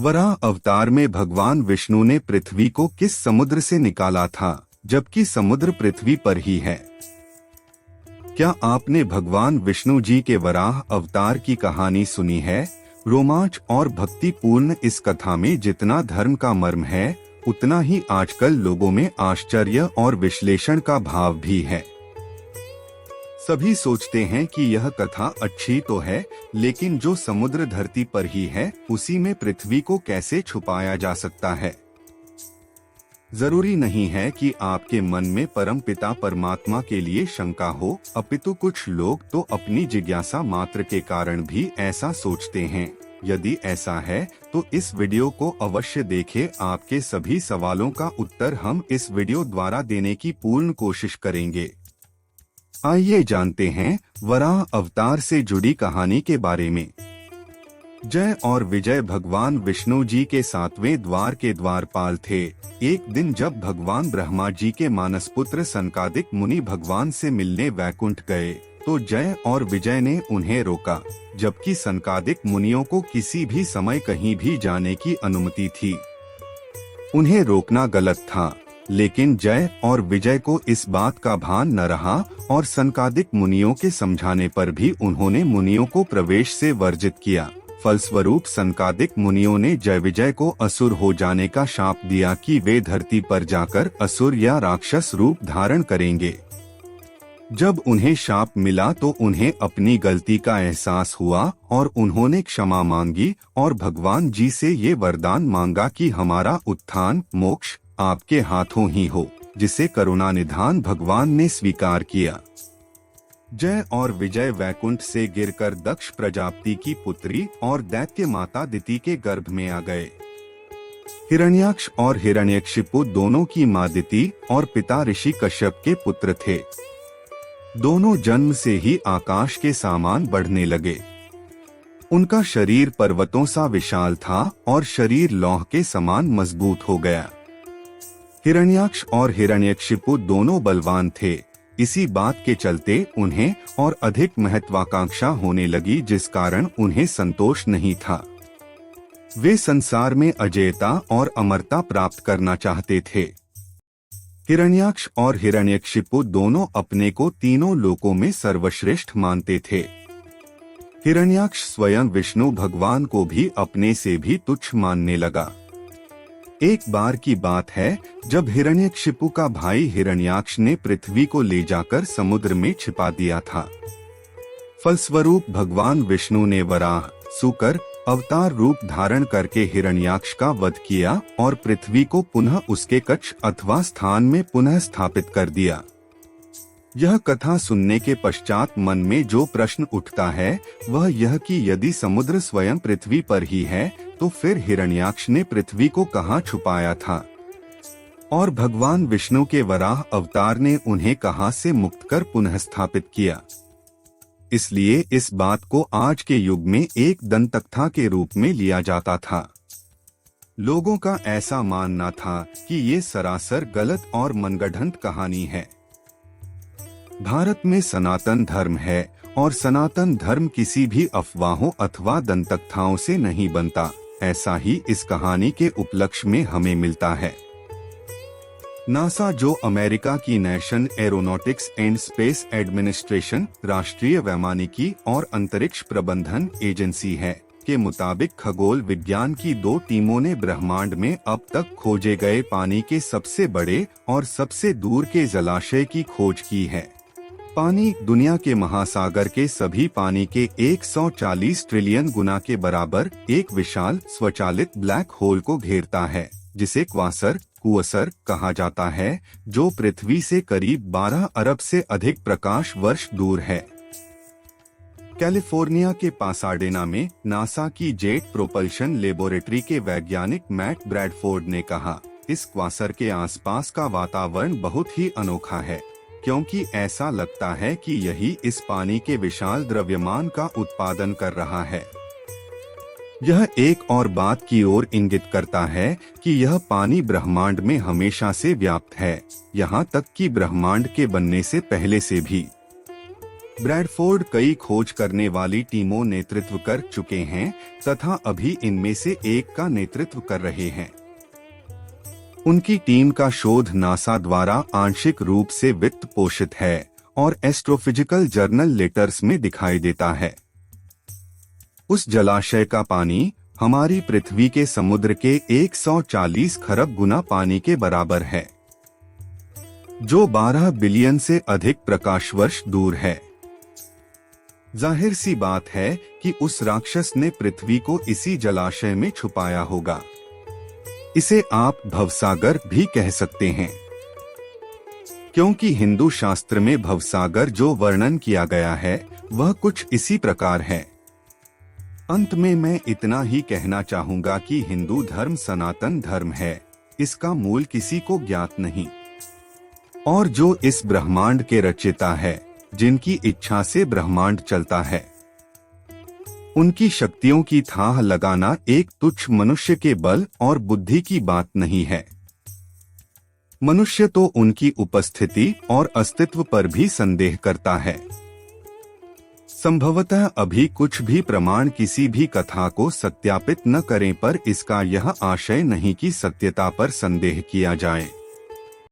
वराह अवतार में भगवान विष्णु ने पृथ्वी को किस समुद्र से निकाला था, जबकि समुद्र पृथ्वी पर ही है? क्या आपने भगवान विष्णु जी के वराह अवतार की कहानी सुनी है? रोमांच और भक्तिपूर्ण इस कथा में जितना धर्म का मर्म है, उतना ही आजकल लोगों में आश्चर्य और विश्लेषण का भाव भी है। सभी सोचते हैं कि यह कथा अच्छी तो है, लेकिन जो समुद्र धरती पर ही है, उसी में पृथ्वी को कैसे छुपाया जा सकता है? जरूरी नहीं है कि आपके मन में परम पिता परमात्मा के लिए शंका हो, अपितु कुछ लोग तो अपनी जिज्ञासा मात्र के कारण भी ऐसा सोचते हैं। यदि ऐसा है तो इस वीडियो को अवश्य देखें। आपके सभी सवालों का उत्तर हम इस वीडियो द्वारा देने की पूर्ण कोशिश करेंगे। आइए जानते हैं वराह अवतार से जुड़ी कहानी के बारे में। जय और विजय भगवान विष्णु जी के 7वें द्वार के द्वारपाल थे। एक दिन जब भगवान ब्रह्मा जी के मानस पुत्र सनकादिक मुनि भगवान से मिलने वैकुंठ गए, तो जय और विजय ने उन्हें रोका, जबकि सनकादिक मुनियों को किसी भी समय कहीं भी जाने की अनुमति थी। उन्हें रोकना गलत था, लेकिन जय और विजय को इस बात का भान न रहा और सनकादिक मुनियों के समझाने पर भी उन्होंने मुनियों को प्रवेश से वर्जित किया। फलस्वरूप सनकादिक मुनियों ने जय विजय को असुर हो जाने का शाप दिया कि वे धरती पर जाकर असुर या राक्षस रूप धारण करेंगे। जब उन्हें शाप मिला तो उन्हें अपनी गलती का एहसास हुआ और उन्होंने क्षमा मांगी और भगवान जी से ये वरदान मांगा कि हमारा उत्थान मोक्ष आपके हाथों ही हो, जिसे करुणानिधान भगवान ने स्वीकार किया। जय और विजय वैकुंठ से गिरकर दक्ष प्रजापति की पुत्री और दैत्य माता दिति के गर्भ में आ गए। हिरण्याक्ष और हिरण्यकशिपु दोनों की मां दिति और पिता ऋषि कश्यप के पुत्र थे। दोनों जन्म से ही आकाश के समान बढ़ने लगे। उनका शरीर पर्वतों सा विशाल था और शरीर लौह के समान मजबूत हो गया। हिरण्याक्ष और हिरण्यकशिपु दोनों बलवान थे। इसी बात के चलते उन्हें और अधिक महत्वाकांक्षा होने लगी, जिस कारण उन्हें संतोष नहीं था। वे संसार में अजेयता और अमरता प्राप्त करना चाहते थे। हिरण्याक्ष और हिरण्यकशिपु दोनों अपने को तीनों लोकों में सर्वश्रेष्ठ मानते थे। हिरण्याक्ष स्वयं विष्णु भगवान को भी अपने से भी तुच्छ मानने लगा। एक बार की बात है, जब हिरण्यकशिपु का भाई हिरण्याक्ष ने पृथ्वी को ले जाकर समुद्र में छिपा दिया था। फलस्वरूप भगवान विष्णु ने वराह सुकर अवतार रूप धारण करके हिरण्याक्ष का वध किया और पृथ्वी को पुनः उसके कक्ष अथवा स्थान में पुनः स्थापित कर दिया। यह कथा सुनने के पश्चात मन में जो प्रश्न उठता है वह यह कि यदि समुद्र स्वयं पृथ्वी पर ही है, तो फिर हिरण्याक्ष ने पृथ्वी को कहाँ छुपाया था और भगवान विष्णु के वराह अवतार ने उन्हें कहाँ से मुक्त कर पुनः स्थापित किया। इसलिए इस बात को आज के युग में एक दंतकथा के रूप में लिया जाता था। लोगों का ऐसा मानना था कि ये सरासर गलत और मनगढ़ंत कहानी है। भारत में सनातन धर्म है और सनातन धर्म किसी भी अफवाहों अथवा दंतकथाओं से नहीं बनता। ऐसा ही इस कहानी के उपलक्ष्य में हमें मिलता है। नासा, जो अमेरिका की national aeronautics and space administration राष्ट्रीय वैमानिकी और अंतरिक्ष प्रबंधन एजेंसी है, के मुताबिक खगोल विज्ञान की 2 टीमों ने ब्रह्मांड में अब तक खोजे गए पानी के सबसे बड़े और सबसे दूर के जलाशय की खोज की है। पानी दुनिया के महासागर के सभी पानी के 140 ट्रिलियन गुना के बराबर एक विशाल स्वचालित ब्लैक होल को घेरता है, जिसे क्वासर कहा जाता है, जो पृथ्वी से करीब 12 अरब से अधिक प्रकाश वर्ष दूर है। कैलिफोर्निया के पासाडेना में नासा की जेट प्रोपल्शन लेबोरेटरी के वैज्ञानिक मैट ब्रैडफोर्ड ने कहा, इस क्वासर के आसपास का वातावरण बहुत ही अनोखा है, क्योंकि ऐसा लगता है कि यही इस पानी के विशाल द्रव्यमान का उत्पादन कर रहा है। यह एक और बात की ओर इंगित करता है कि यह पानी ब्रह्मांड में हमेशा से व्याप्त है, यहाँ तक कि ब्रह्मांड के बनने से पहले से भी। ब्रैडफोर्ड कई खोज करने वाली टीमों नेतृत्व कर चुके हैं तथा अभी इनमें से एक का नेतृत्व कर रहे हैं। उनकी टीम का शोध नासा द्वारा आंशिक रूप से वित्त पोषित है और एस्ट्रोफिजिकल जर्नल लेटर्स में दिखाई देता है। उस जलाशय का पानी हमारी पृथ्वी के समुद्र के 140 खरब गुना पानी के बराबर है, जो 12 बिलियन से अधिक प्रकाश वर्ष दूर है। जाहिर सी बात है कि उस राक्षस ने पृथ्वी को इसी जलाशय में छुपाया होगा। इसे आप भवसागर भी कह सकते हैं, क्योंकि हिंदू शास्त्र में भवसागर जो वर्णन किया गया है वह कुछ इसी प्रकार है। अंत में मैं इतना ही कहना चाहूंगा कि हिंदू धर्म सनातन धर्म है, इसका मूल किसी को ज्ञात नहीं, और जो इस ब्रह्मांड के रचयिता है, जिनकी इच्छा से ब्रह्मांड चलता है, उनकी शक्तियों की थाह लगाना एक तुच्छ मनुष्य के बल और बुद्धि की बात नहीं है। मनुष्य तो उनकी उपस्थिति और अस्तित्व पर भी संदेह करता है। संभवतः अभी कुछ भी प्रमाण किसी भी कथा को सत्यापित न करें, पर इसका यह आशय नहीं कि सत्यता पर संदेह किया जाए।